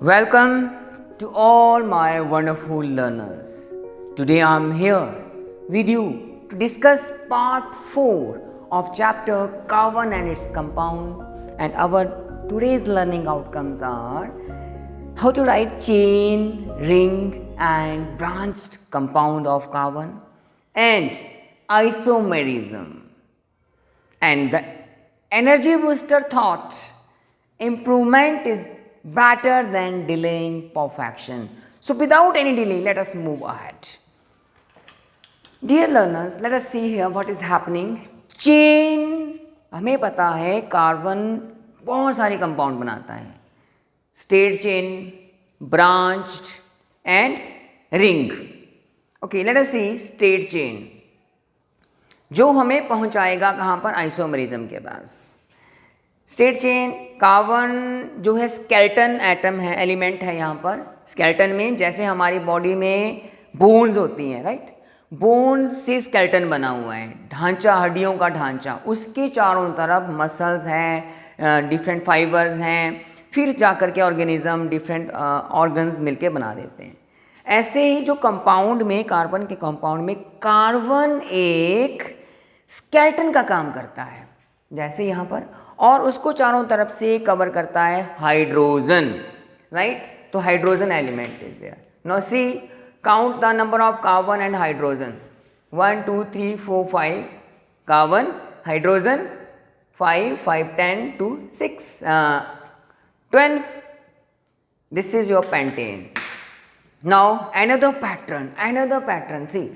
Welcome to all my wonderful learners. Today I am here with you to discuss part 4 of chapter carbon and its compound, and our today's learning outcomes are how to write chain, ring and branched compound of carbon and isomerism. And the energy booster thought improvement is better than delaying perfection. So without any delay, let us move ahead. Dear learners, let us see here what is happening. Chain, हमें पता है carbon बहुत सारे compound बनाता है. Straight chain, branched and ring. Okay, let us see straight chain. जो हमें पहुंचाएगा कहाँ पर? आइसोमरिज्म के पास. स्ट्रेट चेन कार्बन जो है स्केलेटन एटम है, एलिमेंट है यहाँ पर. स्केलेटन में जैसे हमारी बॉडी में बोन्स होती हैं, राइट? बोन्स से स्केलेटन बना हुआ है, ढांचा, हड्डियों का ढांचा. उसके चारों तरफ मसल्स हैं, डिफरेंट फाइबर्स हैं, फिर जाकर के ऑर्गेनिज्म डिफरेंट ऑर्गन्स मिलके बना देते हैं. ऐसे ही जो कंपाउंड में, कार्बन के कंपाउंड में कार्बन एक स्केलेटन का काम करता है, जैसे यहाँ पर, और उसको चारों तरफ से कवर करता है हाइड्रोजन, राइट? तो hydrogen element is there. Now see, count the number of carbon and hydrogen. 1 2 3 4 5 carbon, hydrogen 5 5 10 2 6 12. This is your pentane. Now another pattern. See,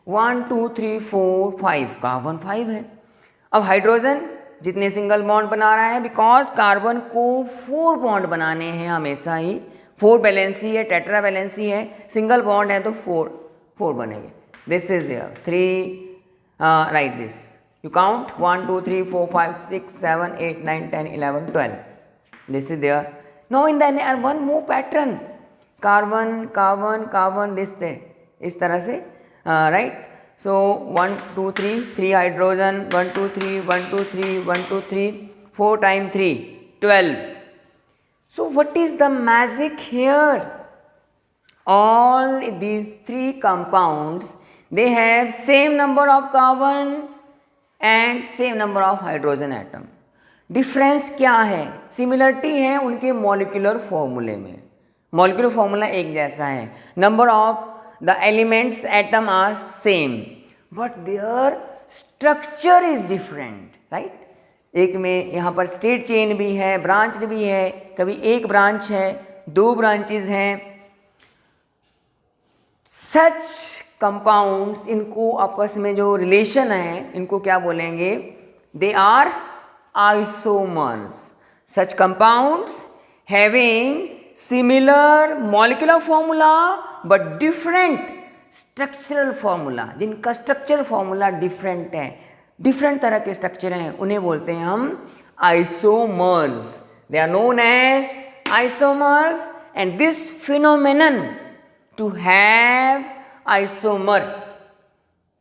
1 2 3 4 5 carbon 5 है. अब हाइड्रोजन जितने सिंगल बॉन्ड बना रहा है, बिकॉज कार्बन को 4 bond बनाने हैं हमेशा ही. 4 वैलेंसी है, टेट्रा वैलेंसी है, सिंगल बॉन्ड है तो 4 बनेंगे. This is there 3. Right this, you count 1 2 3 4 5 6 7 8 9 10 11 12. This is there. No in the one more pattern, carbon carbon carbon, this इस तरह से, right? So 1 2 3 3 hydrogen, 1 2 3 1 2 3 1 2 3 4 times 3 12. So what is the magic here? All these 3 compounds, they have same number of carbon and same number of hydrogen atom. Difference क्या है? Similarity है उनके molecular फॉर्मूले में. Molecular formula एक जैसा है. Number of the elements atom are same but their structure is different, right? एक में यहाँ पर स्ट्रेट चेन भी है, ब्रांच भी है, कभी एक ब्रांच है, 2 ब्रांचेस हैं. सच कंपाउंड्स, इनको आपस में जो रिलेशन है, इनको क्या बोलेंगे? They are isomers. Such compounds having similar molecular formula but different structural formula. जिनका स्ट्रक्चरल फॉर्मूला डिफरेंट है, डिफरेंट तरह के स्ट्रक्चर हैं, उन्हें बोलते हैं हम isomers. They are known as isomers and this phenomenon to have isomer,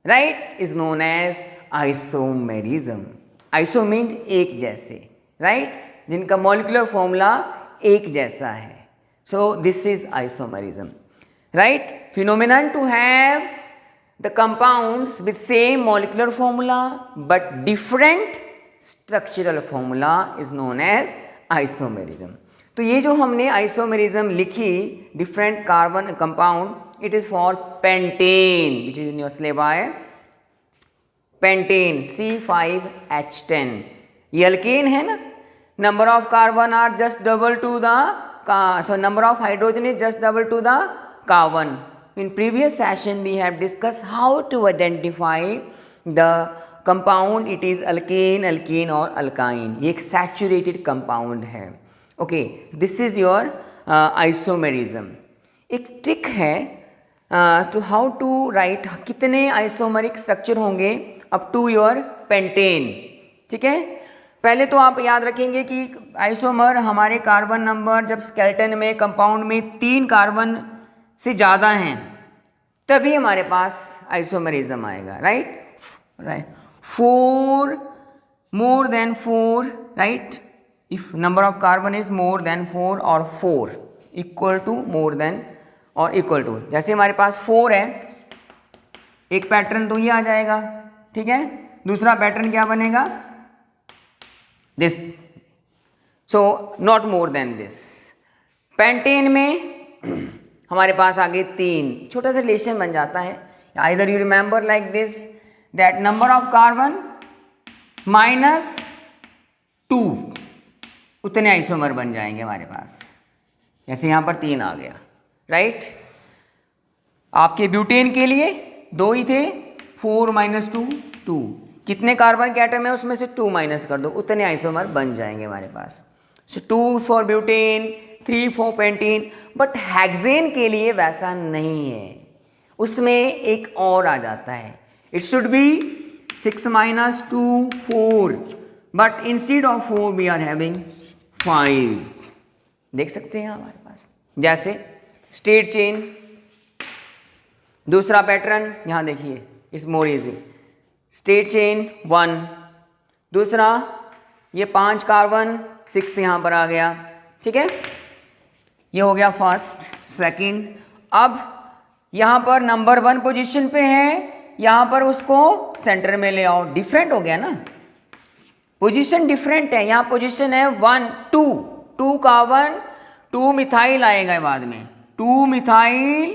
right, is known as isomerism. Iso means एक जैसे, राइट? जिनका मॉलिक्यूलर फॉर्मूला एक जैसा है. So this is isomerism, right? Phenomenon to have the compounds with same molecular formula but different structural formula is known as isomerism. तो ये जो हमने isomerism लिखी, different carbon compound, it is for pentane, which is in your syllabi. Pentane C5H10. ये alkane है ना? Number of carbon are just double to the so number of hydrogen is just double to the carbon. In previous session we have discussed how to identify the compound. It is alkane, alkene or alkyne. ये एक saturated compound है. Okay, this is your isomerism. एक trick है to how to write कितने isomeric structure होंगे up to your pentane. ठीक है? पहले तो आप याद रखेंगे कि आइसोमर हमारे कार्बन नंबर जब स्केलेटन में, कंपाउंड में 3 कार्बन से ज़्यादा हैं तभी हमारे पास आइसोमरिज्म आएगा, right? 4 more than 4, right? If number of carbon is more than 4 or 4, equal to, more than और इक्वल टू। जैसे हमारे पास 4 है, एक पैटर्न तो ये आ जाएगा, ठीक है। दूसरा पैटर्न क्या बनेगा, this, so not more than this. Pentane में हमारे पास आगे 3, छोटा सा रिलेशन बन जाता है। Either you remember like this, that number of carbon minus 2, उतने आइसोमर बन जाएंगे हमारे पास। जैसे यहाँ पर 3 आ गया, राइट। आपके ब्यूटेन के लिए 2 ही थे, 4 माइनस 2, 2। कितने कार्बन के एटम है उसमें से 2 माइनस कर दो, उतने आइसोमर बन जाएंगे हमारे पास। सो 2 for butane, 3 for pentane. But hexane के लिए वैसा नहीं है, उसमें एक और आ जाता है। It should be 6 minus 2, 4, but instead of 4 we are having 5। देख सकते हैं हमारे पास, जैसे स्ट्रेट चेन, दूसरा पैटर्न यहाँ देखिए, it's more easy. Straight chain 1, दूसरा ये 5 कार्बन, 6 यहाँ पर आ गया, ठीक है। ये हो गया फर्स्ट, सेकंड। अब यहाँ पर नंबर 1 पोजीशन पे है, यहाँ पर उसको सेंटर में ले आओ, डिफरेंट हो गया ना, पोजीशन डिफरेंट है। यहाँ पोजीशन है 1, 2 कार्बन, 2 मिथाइल आएगा बाद में, 2 मिथाइल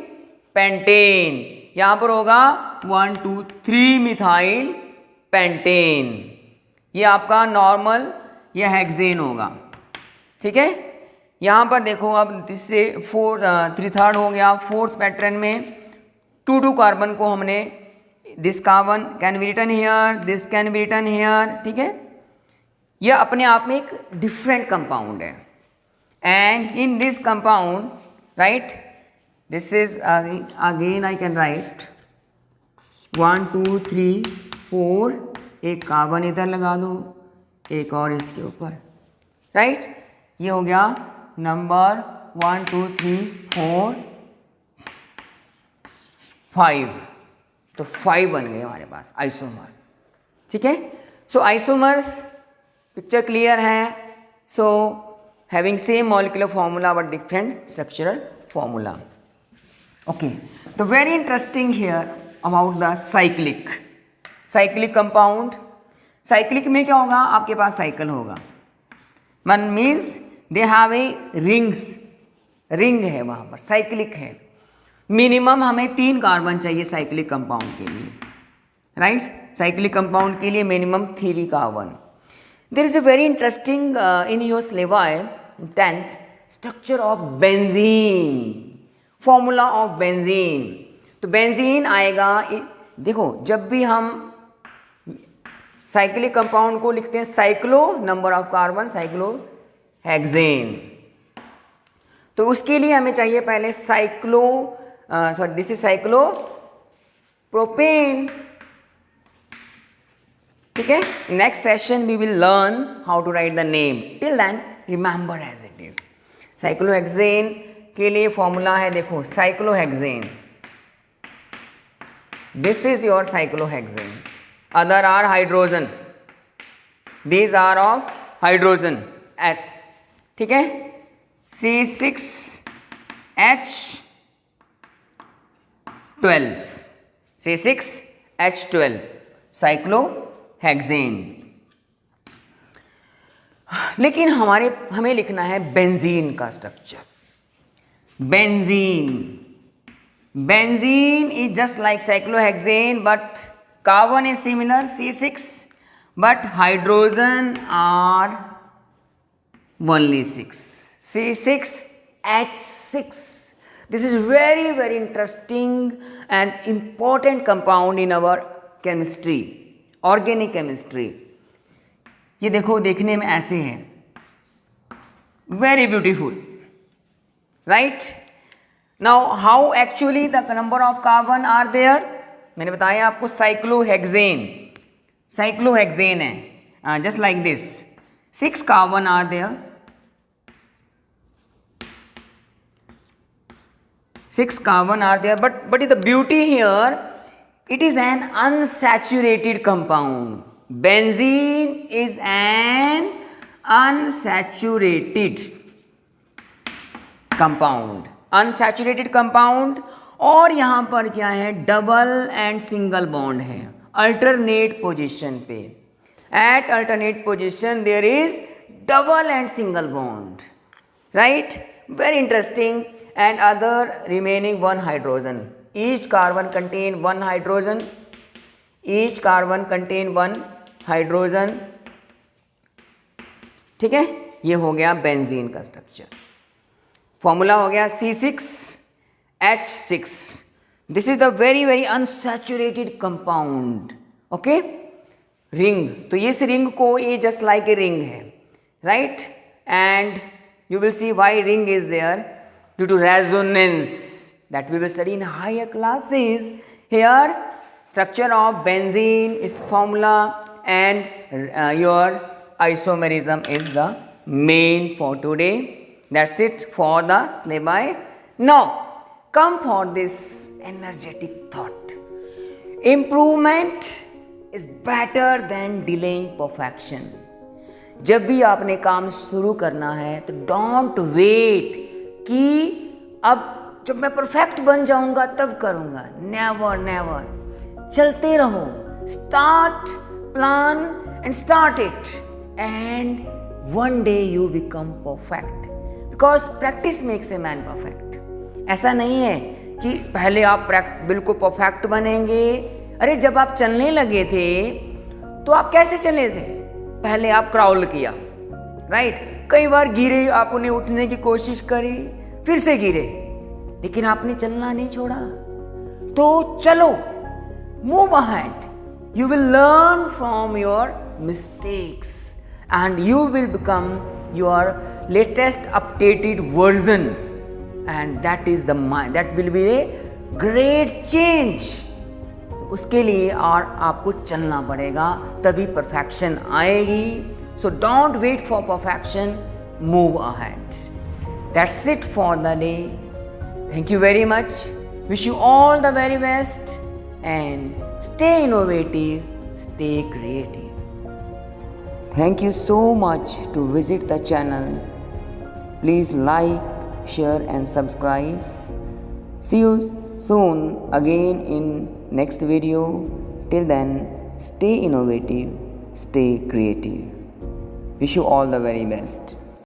पेंटेन। यहाँ पर होगा 1, 2, 3 मिथाइल पेंटेन। ये आपका नॉर्मल या हेक्सेन होगा, ठीक है। यहाँ पर देखो, अब तीसरे 3rd हो गया। 4th पैटर्न में 2 कार्बन को हमने, this carbon can be written here, this can be written here, ठीक है। यह अपने आप में एक डिफरेंट कंपाउंड है। And in this compound, right, this is again I can write 1, 2, 3, 4, एक कार्बन इधर लगा दो, एक और इसके ऊपर, राइट। ये हो गया नंबर 1, 2, 3, 4, 5। तो 5 बन गए हमारे पास आइसोमर, ठीक है। सो आइसोमर्स, पिक्चर क्लियर है। So having same molecular formula but different structural formula. Okay, तो very interesting here about the cyclic compound. Cyclic में क्या होगा, आपके पास साइकिल होगा, मन means they have a ring है वहाँ पर, साइक्लिक है। मिनिमम हमें 3 कार्बन चाहिए साइक्लिक कंपाउंड के लिए, राइट। साइक्लिक कंपाउंड के लिए मिनिमम 3 कार्बन। There is a very interesting in your syllabus 10th, structure of benzene, formula of benzene. तो बेंजीन आएगा, देखो जब भी हम साइक्लिक कंपाउंड को लिखते हैं, cyclo number of carbon, cyclo hexane, तो उसके लिए हमें चाहिए पहले दिस इज साइक्लो प्रोपेन, ठीक है। Next session we will learn how to write the name, till then remember as it is. Cyclohexane के लिए फॉर्मूला है, देखो cyclohexane, this is your cyclohexane, other are hydrogen, these are of hydrogen at, ठीक है। C6H12, C6H12 cyclohexane. लेकिन हमें लिखना है बेंजीन का structure. Benzene is just like cyclohexane, but carbon is similar, C6, but hydrogen are only 6, C6H6. This is very, very interesting and important compound in our chemistry, organic chemistry. ये देखो, देखने में ऐसे है, very beautiful, right? Now how actually the number of carbon are there? मैंने बताया आपको cyclohexane है, just like this, 6 carbon are there, 6 carbon are there, but the beauty here, it is an unsaturated compound. Benzene is an unsaturated compound, unsaturated compound, और यहाँ पर क्या है, double and single bond है अल्टरनेट पोजीशन पे. At alternate position there is double and single bond, right. Very interesting. And other remaining one hydrogen. Each carbon contain one hydrogen. Each carbon contain one hydrogen. ठीक है, ये हो गया benzene का structure. Formula हो गया C6H6. This is the very very unsaturated compound. Okay, ring. तो इस रिंग को, ये जस्ट लाइक ए रिंग है, right. And you will see why ring is there, due to resonance that we will study in higher classes. Here structure of benzene is the formula, and your isomerism is the main for today. That's it for the syllabi. Now come for this energetic thought. Improvement is better than delaying perfection. जब भी आपने काम शुरू करना है तो don't wait कि अब जब मैं परफेक्ट बन जाऊंगा तब करूंगा. Never never. चलते रहो. Start, plan and start it, and one day you become perfect, because practice makes a man perfect. ऐसा नहीं है कि पहले आप बिल्कुल परफेक्ट बनेंगे. अरे जब आप चलने लगे थे तो आप कैसे चले थे? पहले आप क्राउल किया, राइट. कई बार गिरे, आपने उठने की कोशिश करी, फिर से गिरे, लेकिन आपने चलना नहीं छोड़ा. तो चलो, move ahead. You will learn from your mistakes and you will become your latest updated version, and that is the mind, that will be a great change. उसके लिए और आपको चलना पड़ेगा, तभी परफेक्शन आएगी. So don't wait for perfection, move ahead. That's it for the day. Thank you very much. Wish you all the very best and stay innovative, stay creative. Thank you so much to visit the channel. Please like, share and subscribe. See you soon again in next video. Till then, stay innovative, stay creative. Wish you all the very best.